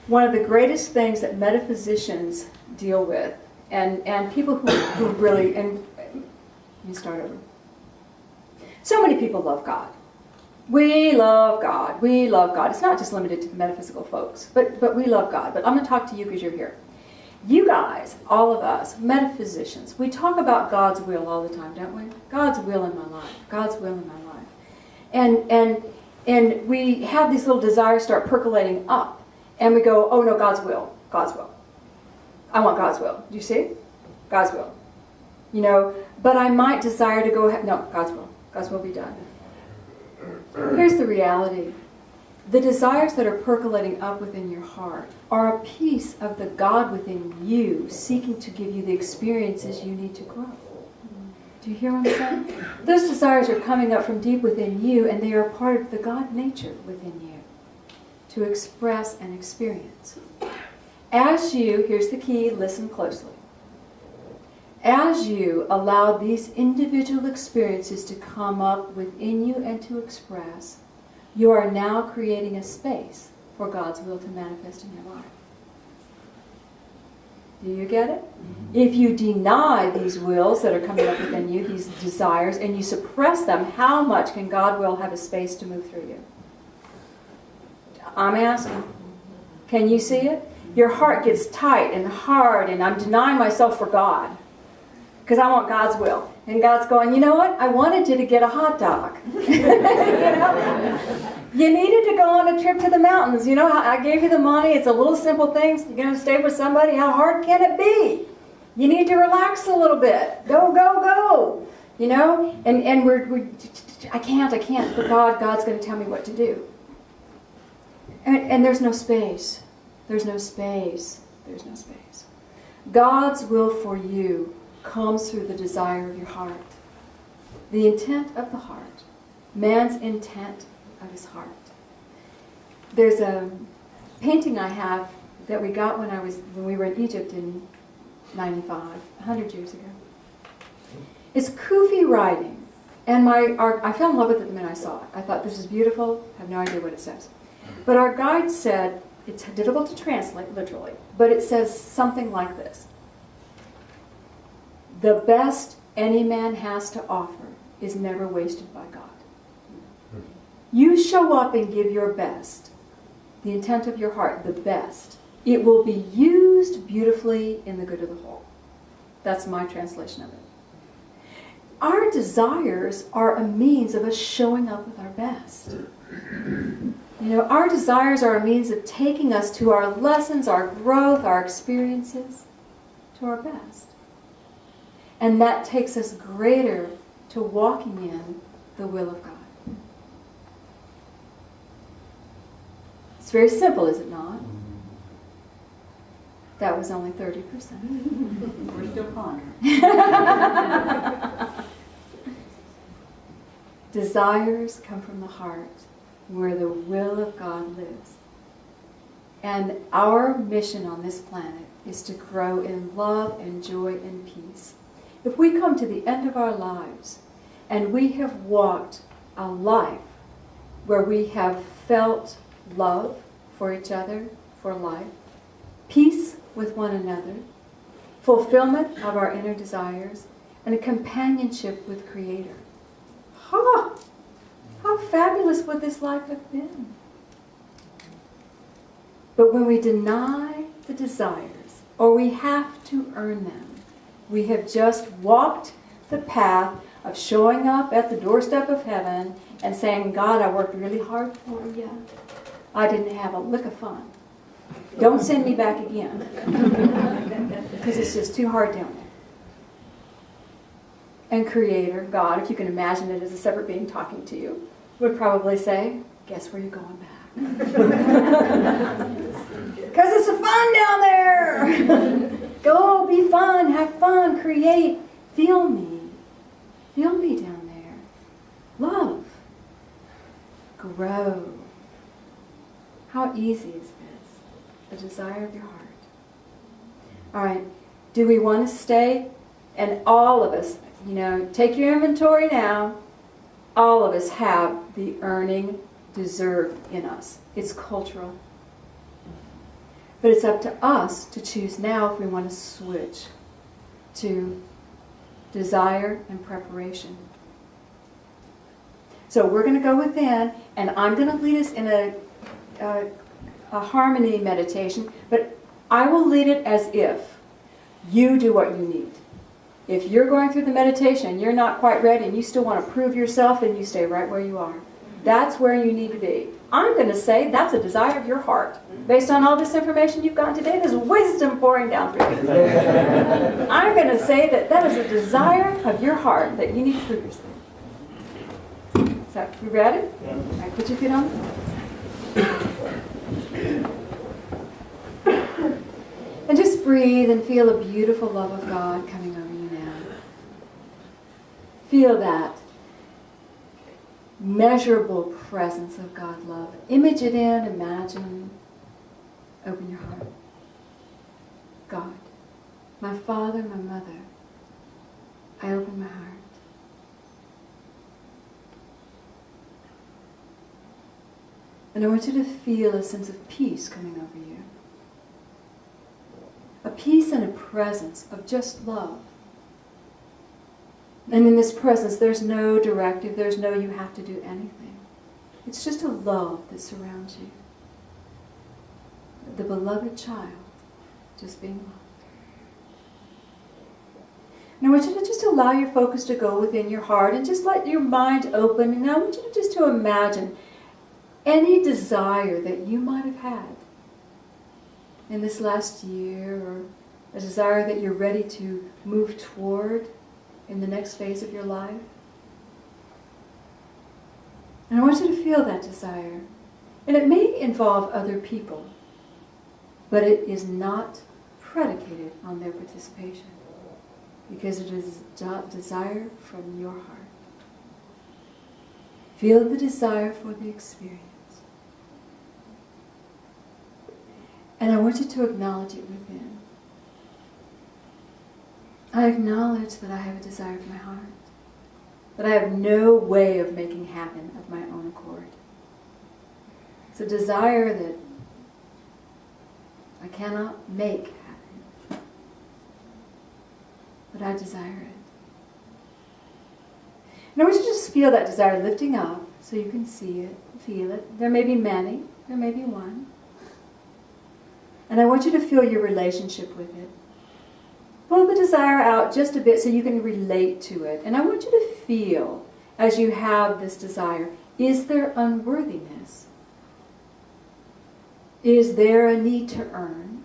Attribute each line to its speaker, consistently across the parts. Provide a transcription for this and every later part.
Speaker 1: one of the greatest things that metaphysicians deal with, and people who really, and let me start over. So many people love God. We love God. We love God. It's not just limited to the metaphysical folks, but we love God. But I'm going to talk to you because you're here. You guys, all of us, metaphysicians, we talk about God's will all the time, don't we? God's will in my life. God's will in my life. And we have these little desires start percolating up. And we go, oh no, God's will. God's will. I want God's will. Do you see? God's will. You know, but I might desire to go, no, God's will. God's will be done. Here's the reality. The desires that are percolating up within your heart are a piece of the God within you seeking to give you the experiences you need to grow. Do you hear what I'm saying? Those desires are coming up from deep within you, and they are part of the God nature within you to express and experience. As you, here's the key, listen closely. As you allow these individual experiences to come up within you and to express, you are now creating a space for God's will to manifest in your life. Do you get it? If you deny these wills that are coming up within you, these desires, and you suppress them, how much can God will have a space to move through you? I'm asking. Can you see it? Your heart gets tight and hard, and I'm denying myself for God because I want God's will. And God's going, you know what? I wanted you to get a hot dog. You know? You needed to go on a trip to the mountains. You know, I gave you the money. It's a little simple thing. You're going to stay with somebody. How hard can it be? You need to relax a little bit. Go, go, go. You know? And we're I can't. But God's going to tell me what to do. And there's no space. There's no space. There's no space. God's will for you comes through the desire of your heart. The intent of the heart. Man's intent of his heart. There's a painting I have that we got when we were in Egypt in 95, 100 years ago. It's Kufi writing. And I fell in love with it the minute I saw it. I thought, this is beautiful. I have no idea what it says. But our guide said, it's difficult to translate literally, but it says something like this. The best any man has to offer is never wasted by God. You show up and give your best, the intent of your heart, the best. It will be used beautifully in the good of the whole. That's my translation of it. Our desires are a means of us showing up with our best. You know, our desires are a means of taking us to our lessons, our growth, our experiences, to our best. And that takes us greater to walking in the will of God. It's very simple, is it not? That was only 30%.
Speaker 2: We're still pondering.
Speaker 1: Desires come from the heart, where the will of God lives. And our mission on this planet is to grow in love and joy and peace. If we come to the end of our lives and we have walked a life where we have felt love for each other, for life, peace with one another, fulfillment of our inner desires, and a companionship with Creator. How fabulous would this life have been? But when we deny the desires, or we have to earn them, we have just walked the path of showing up at the doorstep of heaven and saying, God, I worked really hard for you. I didn't have a lick of fun. Don't send me back again. Because it's just too hard down there. And Creator, God, if you can imagine it as a separate being talking to you, would probably say, guess where you're going back? Because it's fun down there. Go, be fun, have fun, create, feel me. Feel me down there. Love. Grow. How easy is this? The desire of your heart. All right. Do we want to stay? And all of us, you know, take your inventory now. All of us have the earning deserve in us. It's cultural. But it's up to us to choose now if we want to switch to desire and preparation. So we're going to go within, and I'm going to lead us in a harmony meditation, but I will lead it as if you do what you need. If you're going through the meditation and you're not quite ready and you still want to prove yourself, then you stay right where you are. That's where you need to be. I'm going to say that's a desire of your heart. Based on all this information you've gotten today, there's wisdom pouring down through you. I'm going to say that that is a desire of your heart that you need to prove yourself. So, you ready? Yeah. All right, put your feet on. And just breathe and feel a beautiful love of God coming over you now. Feel that measurable presence of God love. Image it in, imagine, open your heart. God, my father, my mother, I open my heart. And I want you to feel a sense of peace coming over you. A peace and a presence of just love. And in this presence, there's no directive, there's no you have to do anything. It's just a love that surrounds you. The beloved child, just being loved. And I want you to just allow your focus to go within your heart and just let your mind open. And I want you just to imagine any desire that you might have had in this last year, or a desire that you're ready to move toward in the next phase of your life. And I want you to feel that desire. And it may involve other people, but it is not predicated on their participation, because it is a desire from your heart. Feel the desire for the experience. And I want you to acknowledge it within. I acknowledge that I have a desire of my heart, that I have no way of making happen of my own accord. It's a desire that I cannot make happen, but I desire it. And I want you to just feel that desire lifting up so you can see it, feel it. There may be many, there may be one. And I want you to feel your relationship with it. Pull the desire out just a bit so you can relate to it. And I want you to feel, as you have this desire, is there unworthiness? Is there a need to earn?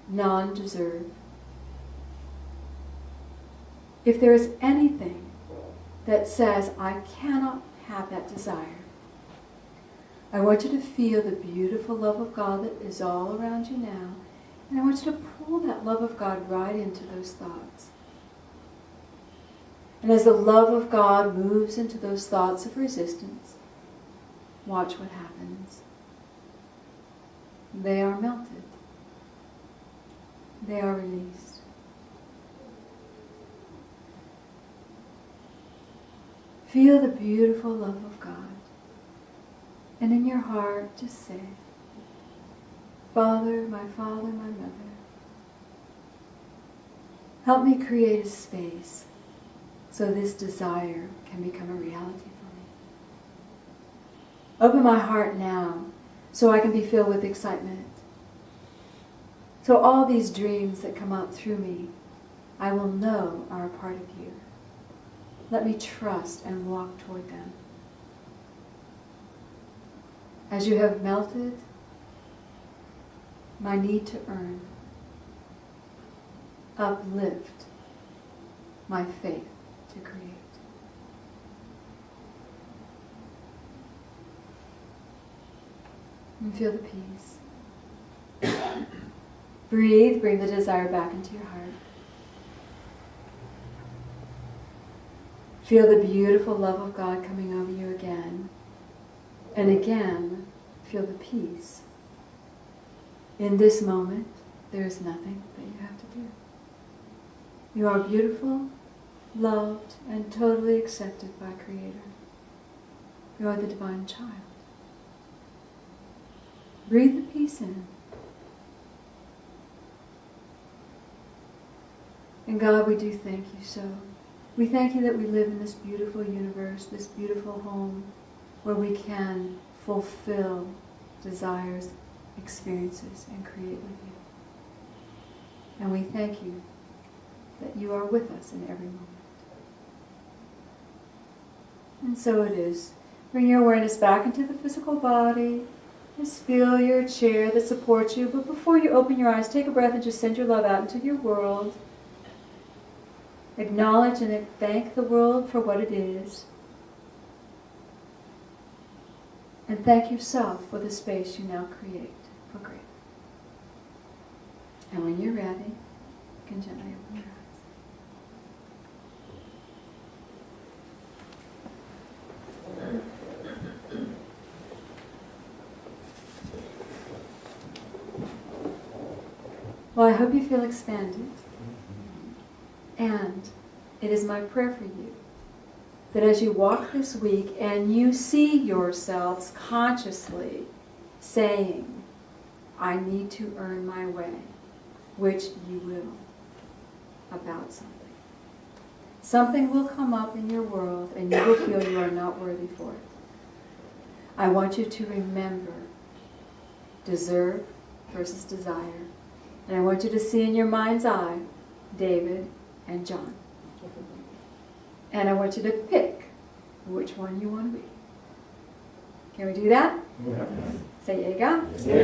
Speaker 1: Non-deserve? If there is anything that says, I cannot have that desire, I want you to feel the beautiful love of God that is all around you now. And I want you to pull that love of God right into those thoughts. And as the love of God moves into those thoughts of resistance, watch what happens. They are melted. They are released. Feel the beautiful love of God. And in your heart, just say, Father, my mother, help me create a space so this desire can become a reality for me. Open my heart now so I can be filled with excitement. So all these dreams that come up through me, I will know are a part of you. Let me trust and walk toward them. As you have melted my need to earn, uplift my faith to create. And feel the peace. Breathe, bring the desire back into your heart. Feel the beautiful love of God coming over you again. And again, feel the peace. In this moment, there is nothing that you have to do. You are beautiful, loved, and totally accepted by Creator. You are the divine child. Breathe the peace in. And God, we do thank you so. We thank you that we live in this beautiful universe, this beautiful home, where we can fulfill desires, experiences, and create with you. And we thank you that you are with us in every moment. And so it is. Bring your awareness back into the physical body. Just feel your chair that supports you. But before you open your eyes, take a breath and just send your love out into your world. Acknowledge and thank the world for what it is. And thank yourself for the space you now create for great. And when you're ready, you can gently open your eyes. Well, I hope you feel expanded. And it is my prayer for you that as you walk this week and you see yourselves consciously saying, I need to earn my way, which you will, about something. Something will come up in your world and you will feel you are not worthy for it. I want you to remember deserve versus desire. And I want you to see in your mind's eye David and John. And I want you to pick which one you want to be. Can we do that?
Speaker 3: Yeah.
Speaker 1: Say, yeah, you go.
Speaker 3: Yeah.